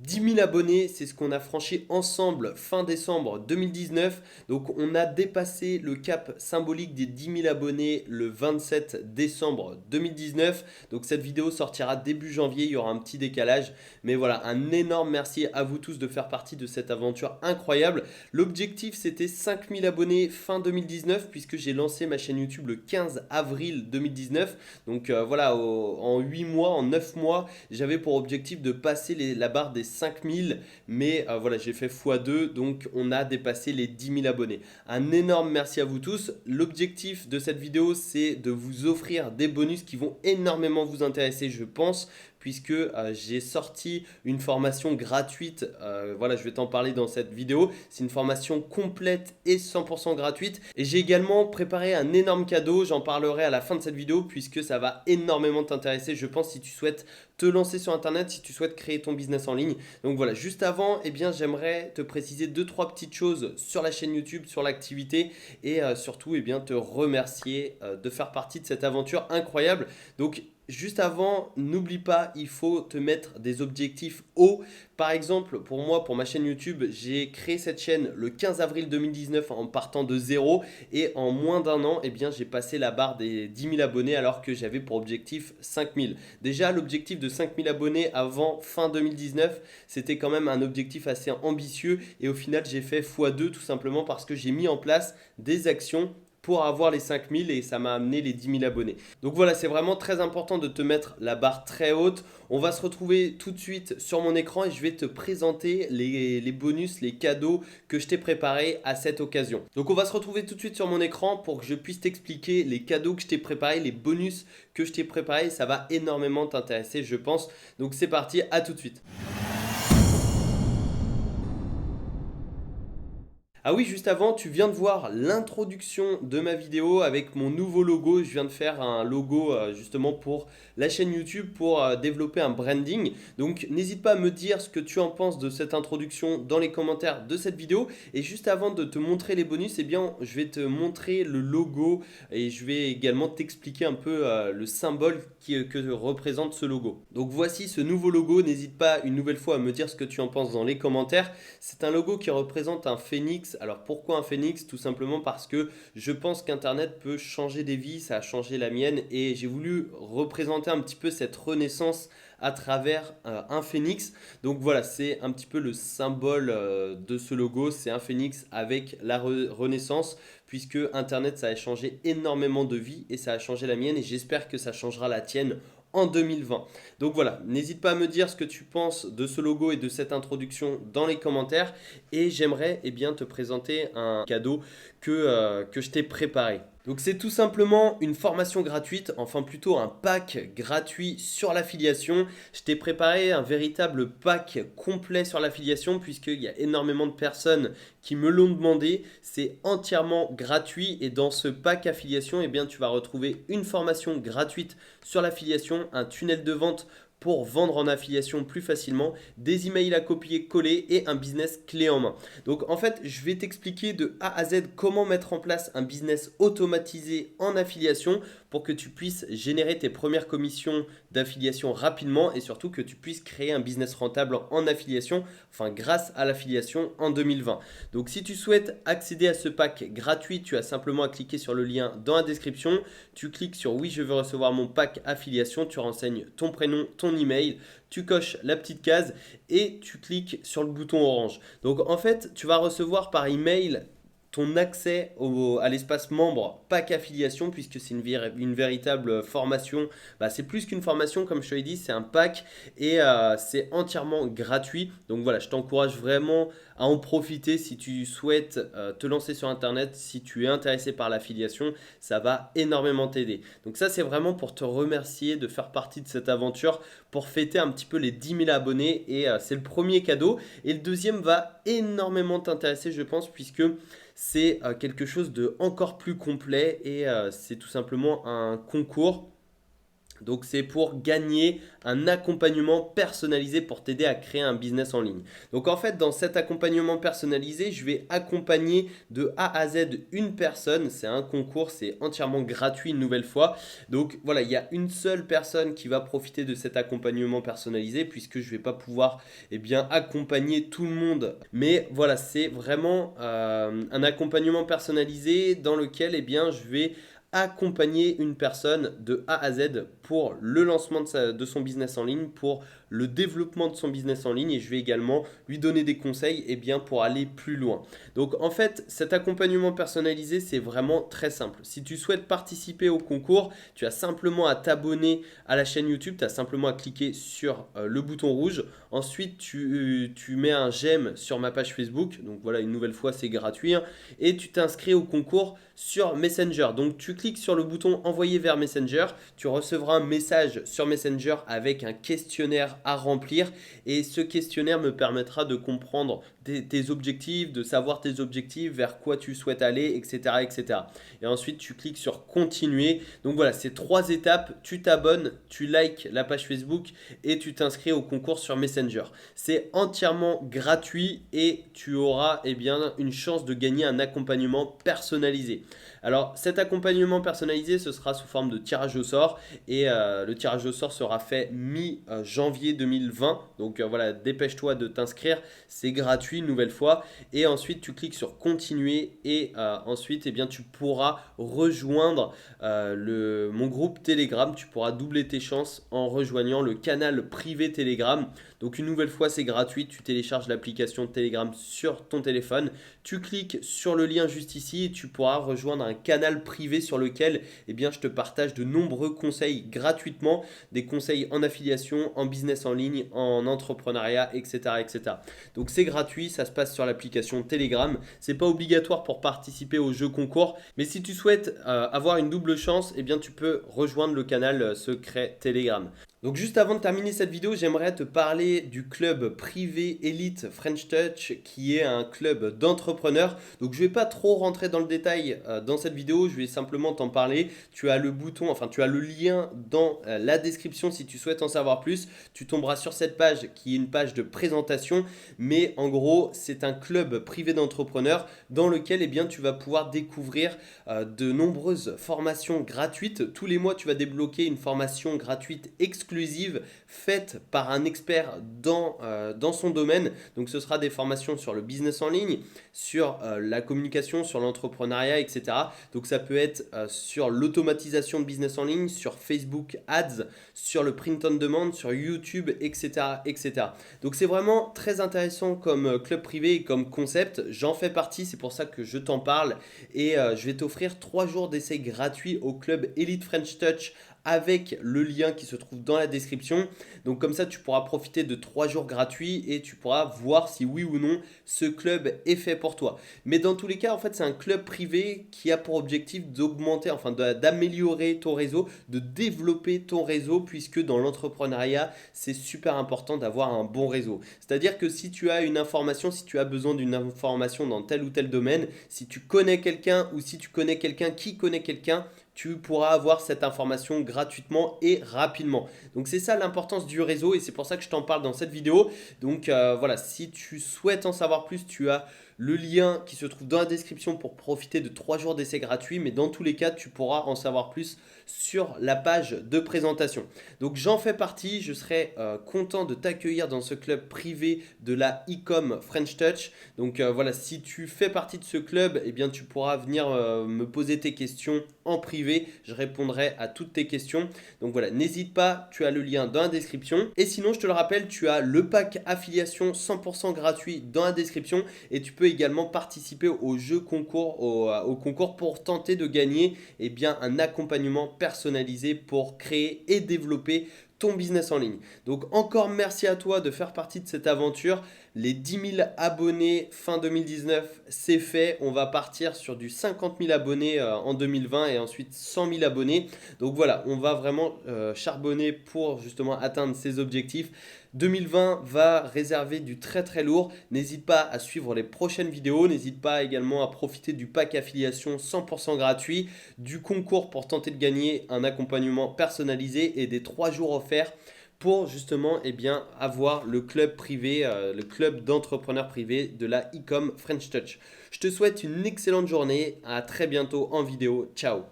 10 000 abonnés, c'est ce qu'on a franchi ensemble fin décembre 2019. Donc on a dépassé le cap symbolique des 10 000 abonnés le 27 décembre 2019. Donc cette vidéo sortira début janvier, il y aura un petit décalage. Mais voilà, un énorme merci à vous tous de faire partie de cette aventure incroyable. L'objectif c'était 5 000 abonnés fin 2019 puisque j'ai lancé ma chaîne YouTube le 15 avril 2019. Donc voilà, en 8 mois, en 9 mois, j'avais pour objectif de passer la barre des 5000, mais voilà, j'ai fait x2, donc on a dépassé les 10 000 abonnés. Un énorme merci à vous tous. L'objectif de cette vidéo, c'est de vous offrir des bonus qui vont énormément vous intéresser, je pense, puisque j'ai sorti une formation gratuite. Voilà, je vais t'en parler dans cette vidéo. C'est une formation complète et 100% gratuite. Et j'ai également préparé un énorme cadeau. J'en parlerai à la fin de cette vidéo puisque ça va énormément t'intéresser, je pense, si tu souhaites te lancer sur Internet, si tu souhaites créer ton business en ligne. Donc voilà, juste avant, eh bien, j'aimerais te préciser deux, trois petites choses sur la chaîne YouTube, sur l'activité et surtout, eh bien, te remercier de faire partie de cette aventure incroyable. Donc, juste avant, n'oublie pas, il faut te mettre des objectifs hauts. Par exemple, pour moi, pour ma chaîne YouTube, j'ai créé cette chaîne le 15 avril 2019 en partant de zéro et en moins d'un an, eh bien, j'ai passé la barre des 10 000 abonnés alors que j'avais pour objectif 5 000. Déjà, l'objectif de 5 000 abonnés avant fin 2019, c'était quand même un objectif assez ambitieux et au final, j'ai fait x2 tout simplement parce que j'ai mis en place des actions pour avoir les 5000 et ça m'a amené les 10 000 abonnés. Donc voilà, c'est vraiment très important de te mettre la barre très haute. On va se retrouver tout de suite sur mon écran et je vais te présenter les bonus, les cadeaux que je t'ai préparés à cette occasion. Donc on va se retrouver tout de suite sur mon écran pour que je puisse t'expliquer les cadeaux que je t'ai préparés, les bonus que je t'ai préparés. Ça va énormément t'intéresser, je pense. Donc c'est parti, à tout de suite. Ah oui, juste avant, tu viens de voir l'introduction de ma vidéo avec mon nouveau logo. Je viens de faire un logo justement pour la chaîne YouTube pour développer un branding. Donc n'hésite pas à me dire ce que tu en penses de cette introduction dans les commentaires de cette vidéo. Et juste avant de te montrer les bonus, eh bien, je vais te montrer le logo et je vais également t'expliquer un peu le symbole que représente ce logo. Donc voici ce nouveau logo. N'hésite pas une nouvelle fois à me dire ce que tu en penses dans les commentaires. C'est un logo qui représente un phénix. Alors pourquoi un phénix? Tout simplement parce que je pense qu'Internet peut changer des vies, ça a changé la mienne et j'ai voulu représenter un petit peu cette renaissance à travers un phénix. Donc voilà, c'est un petit peu le symbole de ce logo, c'est un phénix avec la renaissance puisque Internet ça a changé énormément de vies et ça a changé la mienne et j'espère que ça changera la tienne en 2020. Donc voilà, n'hésite pas à me dire ce que tu penses de ce logo et de cette introduction dans les commentaires et j'aimerais bien te présenter un cadeau que je t'ai préparé. Donc c'est tout simplement une formation gratuite, enfin plutôt un pack gratuit sur l'affiliation. Je t'ai préparé un véritable pack complet sur l'affiliation puisqu'il y a énormément de personnes qui me l'ont demandé. C'est entièrement gratuit et dans ce pack affiliation, tu vas retrouver une formation gratuite sur l'affiliation, un tunnel de vente pour vendre en affiliation plus facilement, des emails à copier-coller et un business clé en main. Donc en fait, je vais t'expliquer de A à Z comment mettre en place un business automatisé en affiliation pour que tu puisses générer tes premières commissions d'affiliation rapidement et surtout que tu puisses créer un business rentable en affiliation, enfin grâce à l'affiliation en 2020. Donc si tu souhaites accéder à ce pack gratuit, tu as simplement à cliquer sur le lien dans la description. Tu cliques sur oui, je veux recevoir mon pack affiliation, tu renseignes ton prénom, ton email, tu coches la petite case et tu cliques sur le bouton orange. Donc en fait, tu vas recevoir par email ton accès à l'espace membre pack affiliation puisque c'est une véritable formation. C'est plus qu'une formation comme je te l'ai dit, c'est un pack et c'est entièrement gratuit. Donc voilà, je t'encourage vraiment à en profiter si tu souhaites te lancer sur Internet, si tu es intéressé par l'affiliation, ça va énormément t'aider. Donc ça c'est vraiment pour te remercier de faire partie de cette aventure, pour fêter un petit peu les 10 000 abonnés et c'est le premier cadeau. Et le deuxième va énormément t'intéresser je pense puisque c'est quelque chose de encore plus complet et c'est tout simplement un concours. Donc c'est pour gagner un accompagnement personnalisé pour t'aider à créer un business en ligne. Donc en fait, dans cet accompagnement personnalisé, je vais accompagner de A à Z une personne. C'est un concours, c'est entièrement gratuit une nouvelle fois. Donc voilà, il y a une seule personne qui va profiter de cet accompagnement personnalisé puisque je ne vais pas pouvoir accompagner tout le monde. Mais voilà, c'est vraiment un accompagnement personnalisé dans lequel je vais accompagner une personne de A à Z pour le lancement de son business en ligne, pour le développement de son business en ligne et je vais également lui donner des conseils pour aller plus loin. Donc en fait, cet accompagnement personnalisé, c'est vraiment très simple. Si tu souhaites participer au concours, tu as simplement à t'abonner à la chaîne YouTube, tu as simplement à cliquer sur le bouton rouge. Ensuite, tu mets un j'aime sur ma page Facebook. Donc voilà, une nouvelle fois, c'est gratuit. Et tu t'inscris au concours sur Messenger. Donc tu cliques sur le bouton envoyer vers Messenger. Tu recevras un message sur Messenger avec un questionnaire à remplir. Et ce questionnaire me permettra de comprendre tes objectifs, de savoir tes objectifs, vers quoi tu souhaites aller, etc., etc. Et ensuite, tu cliques sur continuer. Donc voilà, c'est 3 étapes. Tu t'abonnes, tu likes la page Facebook et tu t'inscris au concours sur Messenger. C'est entièrement gratuit et tu auras une chance de gagner un accompagnement personnalisé. Alors cet accompagnement personnalisé, ce sera sous forme de tirage au sort et le tirage au sort sera fait mi-janvier 2020. Donc voilà, dépêche-toi de t'inscrire, c'est gratuit une nouvelle fois. Et ensuite tu cliques sur continuer et ensuite tu pourras rejoindre mon groupe Telegram. Tu pourras doubler tes chances en rejoignant le canal privé Telegram. Donc une nouvelle fois, c'est gratuit. Tu télécharges l'application Telegram sur ton téléphone. Tu cliques sur le lien juste ici et tu pourras rejoindre un canal privé sur lequel je te partage de nombreux conseils gratuitement. Des conseils en affiliation, en business en ligne, en entrepreneuriat, etc. etc. Donc c'est gratuit, ça se passe sur l'application Telegram. C'est pas obligatoire pour participer au jeu concours. Mais si tu souhaites avoir une double chance, tu peux rejoindre le canal secret Telegram. Donc juste avant de terminer cette vidéo, j'aimerais te parler du club privé Elite French Touch qui est un club d'entrepreneurs. Donc je ne vais pas trop rentrer dans le détail dans cette vidéo, je vais simplement t'en parler. Tu as le bouton, tu as le lien dans la description si tu souhaites en savoir plus. Tu tomberas sur cette page qui est une page de présentation, mais en gros c'est un club privé d'entrepreneurs dans lequel tu vas pouvoir découvrir de nombreuses formations gratuites. Tous les mois tu vas débloquer une formation gratuite exclusive faite par un expert dans son domaine. Donc ce sera des formations sur le business en ligne, sur la communication, sur l'entrepreneuriat, etc. Donc ça peut être sur l'automatisation de business en ligne, sur Facebook Ads, sur le print on demand, sur YouTube, etc. etc. Donc c'est vraiment très intéressant comme club privé et comme concept. J'en fais partie, c'est pour ça que je t'en parle. Et je vais t'offrir 3 jours d'essai gratuit au club Elite French Touch avec le lien qui se trouve dans la description. Donc comme ça, tu pourras profiter de 3 jours gratuits et tu pourras voir si oui ou non ce club est fait pour toi. Mais dans tous les cas, en fait, c'est un club privé qui a pour objectif d'augmenter, d'améliorer ton réseau, de développer ton réseau puisque dans l'entrepreneuriat, c'est super important d'avoir un bon réseau. C'est-à-dire que si tu as une information, si tu as besoin d'une information dans tel ou tel domaine, si tu connais quelqu'un ou si tu connais quelqu'un qui connaît quelqu'un, tu pourras avoir cette information gratuitement et rapidement. Donc c'est ça l'importance du réseau et c'est pour ça que je t'en parle dans cette vidéo. Donc voilà, si tu souhaites en savoir plus, tu as le lien qui se trouve dans la description pour profiter de 3 jours d'essai gratuit. Mais dans tous les cas, tu pourras en savoir plus sur la page de présentation. Donc j'en fais partie, je serai content de t'accueillir dans ce club privé de la e-com French Touch. Donc voilà, si tu fais partie de ce club, tu pourras venir me poser tes questions en privé. Je répondrai à toutes tes questions. Donc voilà, n'hésite pas, tu as le lien dans la description. Et sinon, je te le rappelle, tu as le pack affiliation 100% gratuit dans la description et tu peux également participer au jeu concours, au concours pour tenter de gagner un accompagnement personnalisé pour créer et développer ton business en ligne. Donc encore merci à toi de faire partie de cette aventure. Les 10 000 abonnés fin 2019, c'est fait. On va partir sur du 50 000 abonnés en 2020 et ensuite 100 000 abonnés. Donc voilà, on va vraiment charbonner pour justement atteindre ces objectifs. 2020 va réserver du très très lourd. N'hésite pas à suivre les prochaines vidéos. N'hésite pas également à profiter du pack affiliation 100% gratuit, du concours pour tenter de gagner un accompagnement personnalisé et des 3 jours offerts pour justement avoir le club privé, le club d'entrepreneurs privés de la e-com French Touch. Je te souhaite une excellente journée. À très bientôt en vidéo. Ciao.